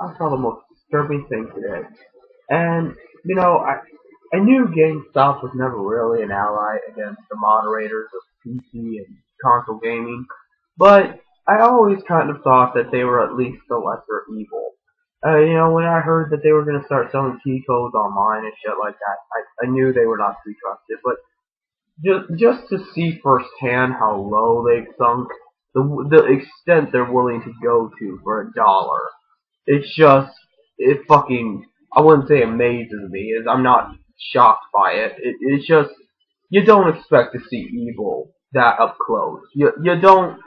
I saw the most disturbing thing today. And, you know, I knew GameStop was never really an ally against the moderators of PC and console gaming, but I always kind of thought that they were at least the lesser evil. When I heard that they were going to start selling key codes online and shit like that, I knew they were not to be trusted, but just to see firsthand how low they've sunk, the extent they're willing to go to for $1, it fucking, I wouldn't say amazes me, as I'm not shocked by it. It's just, you don't expect to see evil that up close. You don't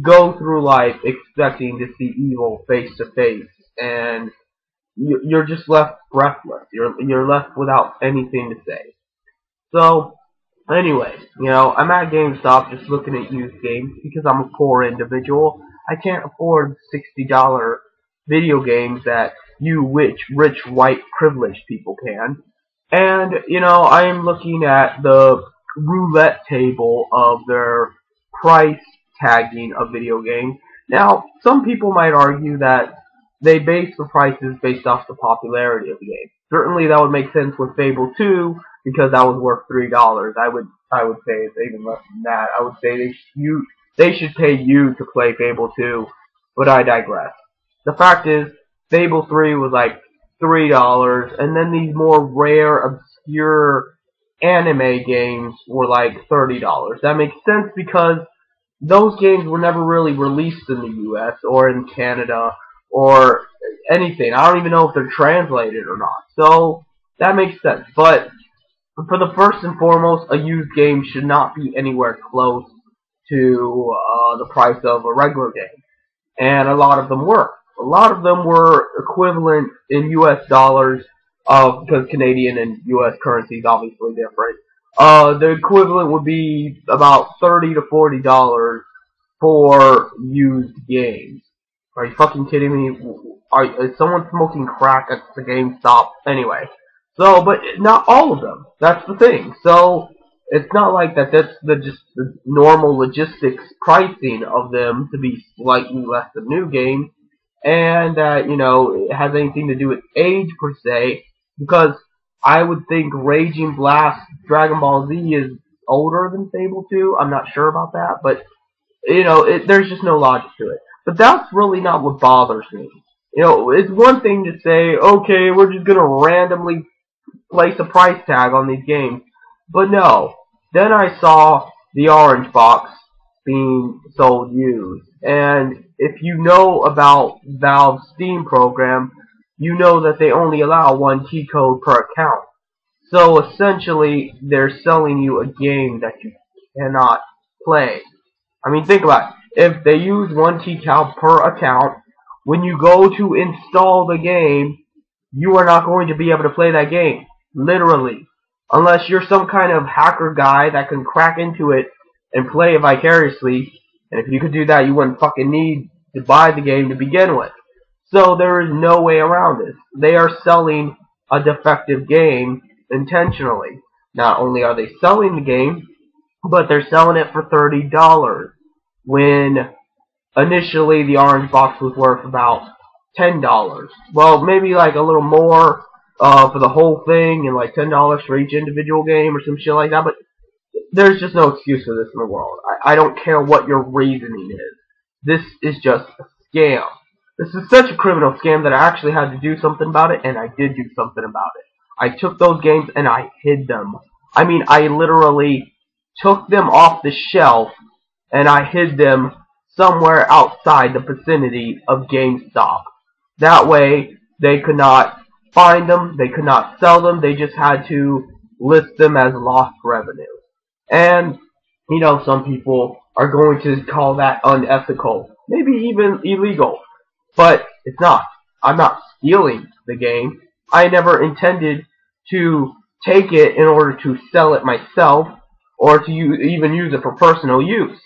go through life expecting to see evil face to face, and you're just left breathless. You're left without anything to say. So, anyway, I'm at GameStop just looking at used games because I'm a poor individual. I can't afford $60 video games that you rich white privileged people can. And, I am looking at the roulette table of their price tagging of video games. Now, some people might argue that they base the prices based off the popularity of the game. Certainly that would make sense with Fable 2 because that was worth $3. I would say it's even less than that. I would say they should pay you to play Fable 2, but I digress. The fact is, Fable 3 was like $3, and then these more rare, obscure anime games were like $30. That makes sense because those games were never really released in the US or in Canada or anything. I don't even know if they're translated or not. So that makes sense. But for the first and foremost, a used game should not be anywhere close to the price of a regular game. And a lot of them were. A lot of them were equivalent in US dollars, because Canadian and US currency is obviously different. The equivalent would be about $30 to $40 for used games. Are you fucking kidding me? Is someone smoking crack at the GameStop? Anyway. So, but not all of them. That's the thing. So, it's not like that's just the normal logistics pricing of them to be slightly less than new games. And, it has anything to do with age per se. Because I would think Raging Blast Dragon Ball Z is older than Fable 2. I'm not sure about that. But, there's just no logic to it. But that's really not what bothers me. It's one thing to say, okay, we're just going to randomly place a price tag on these games. But no. Then I saw the Orange Box being sold used. And if you know about Valve's Steam program, you know that they only allow one key code per account. So essentially, they're selling you a game that you cannot play. I mean, think about it. If they use one key code per account, when you go to install the game, you are not going to be able to play that game. Literally. Unless you're some kind of hacker guy that can crack into it and play it vicariously. And if you could do that, you wouldn't fucking need to buy the game to begin with. So there is no way around this. They are selling a defective game intentionally. Not only are they selling the game, but they're selling it for $30. When initially the Orange Box was worth about $10. Well, maybe like a little more for the whole thing, and like $10 for each individual game or some shit like that, but there's just no excuse for this in the world. I don't care what your reasoning is. This is just a scam. This is such a criminal scam that I actually had to do something about it, and I did do something about it. I took those games and I hid them. I mean, I literally took them off the shelf and I hid them somewhere outside the vicinity of GameStop. That way, they could not find them, they could not sell them, they just had to list them as lost revenue. And, some people are going to call that unethical, maybe even illegal, but it's not. I'm not stealing the game. I never intended to take it in order to sell it myself, or to even use it for personal use.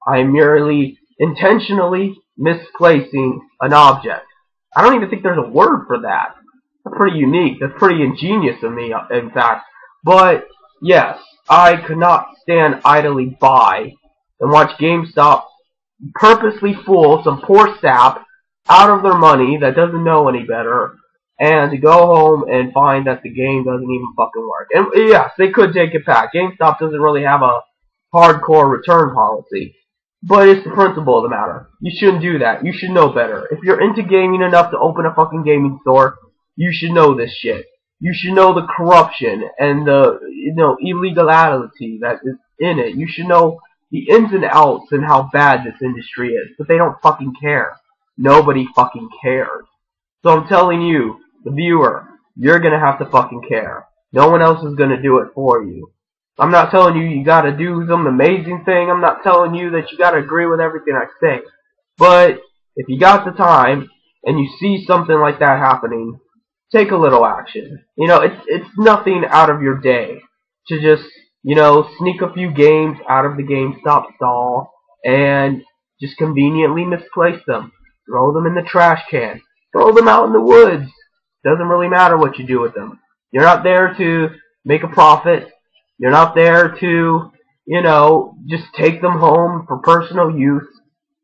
I'm merely intentionally misplacing an object. I don't even think there's a word for that. That's pretty unique. That's pretty ingenious of me, in fact. But, yes, I could not stand idly by and watch GameStop purposely fool some poor sap out of their money, that doesn't know any better, and to go home and find that the game doesn't even fucking work. And yes, they could take it back. GameStop doesn't really have a hardcore return policy. But it's the principle of the matter. You shouldn't do that. You should know better. If you're into gaming enough to open a fucking gaming store, you should know this shit. You should know the corruption and the, illegality that is in it. You should know the ins and outs and how bad this industry is. But they don't fucking care. Nobody fucking cares. So I'm telling you, the viewer, you're gonna have to fucking care. No one else is gonna do it for you. I'm not telling you you gotta do some amazing thing. I'm not telling you that you gotta agree with everything I say. But if you got the time and you see something like that happening, take a little action. It's nothing out of your day to just, sneak a few games out of the GameStop stall and just conveniently misplace them. Throw them in the trash can. Throw them out in the woods. Doesn't really matter what you do with them. You're not there to make a profit. You're not there to, just take them home for personal use.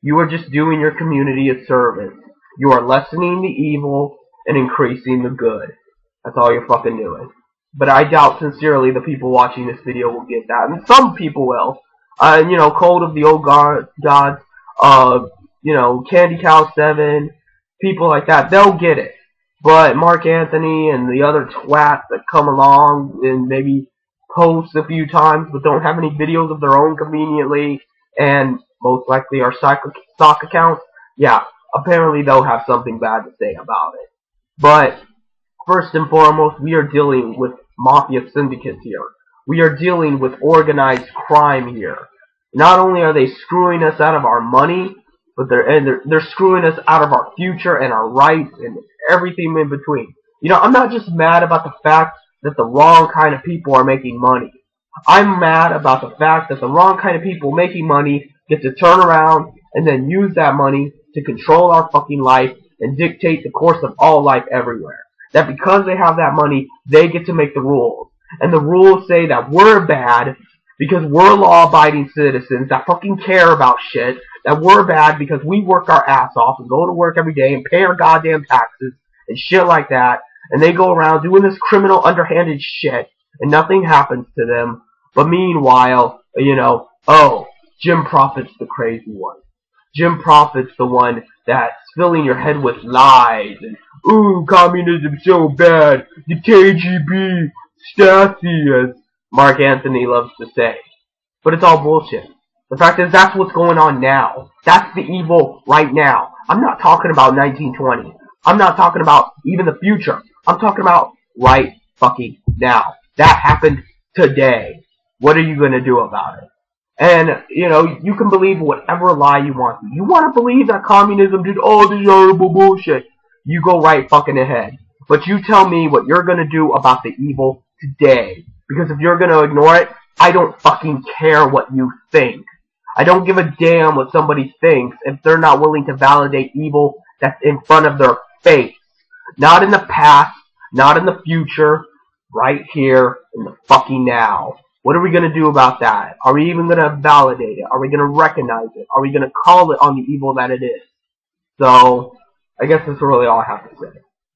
You are just doing your community a service. You are lessening the evil and increasing the good. That's all you're fucking doing. But I doubt sincerely the people watching this video will get that. And some people will. Code of the Old Gods, Candy Cow 7, people like that, they'll get it. But Mark Anthony and the other twats that come along and maybe post a few times but don't have any videos of their own conveniently and most likely are stock accounts, yeah, apparently they'll have something bad to say about it. But first and foremost, we are dealing with mafia syndicates here. We are dealing with organized crime here. Not only are they screwing us out of our money, but they're screwing us out of our future and our rights and everything in between. I'm not just mad about the fact that the wrong kind of people are making money. I'm mad about the fact that the wrong kind of people making money get to turn around and then use that money to control our fucking life and dictate the course of all life everywhere. That because they have that money, they get to make the rules. And the rules say that we're bad because we're law-abiding citizens that fucking care about shit, that we're bad because we work our ass off and go to work every day and pay our goddamn taxes and shit like that, and they go around doing this criminal underhanded shit and nothing happens to them. But meanwhile, Jim Profit's the crazy one. Jim Profit's the one that's filling your head with lies and, ooh, communism's so bad, the KGB, Stasi, as Mark Anthony loves to say. But it's all bullshit. The fact is, that's what's going on now. That's the evil right now. I'm not talking about 1920. I'm not talking about even the future. I'm talking about right fucking now. That happened today. What are you going to do about it? And, you can believe whatever lie you want to. You want to believe that communism did all this horrible bullshit. You go right fucking ahead. But you tell me what you're going to do about the evil today. Because if you're going to ignore it, I don't fucking care what you think. I don't give a damn what somebody thinks if they're not willing to validate evil that's in front of their face. Not in the past, not in the future, right here in the fucking now. What are we going to do about that? Are we even going to validate it? Are we going to recognize it? Are we going to call it on the evil that it is? So, I guess that's really all I have to say.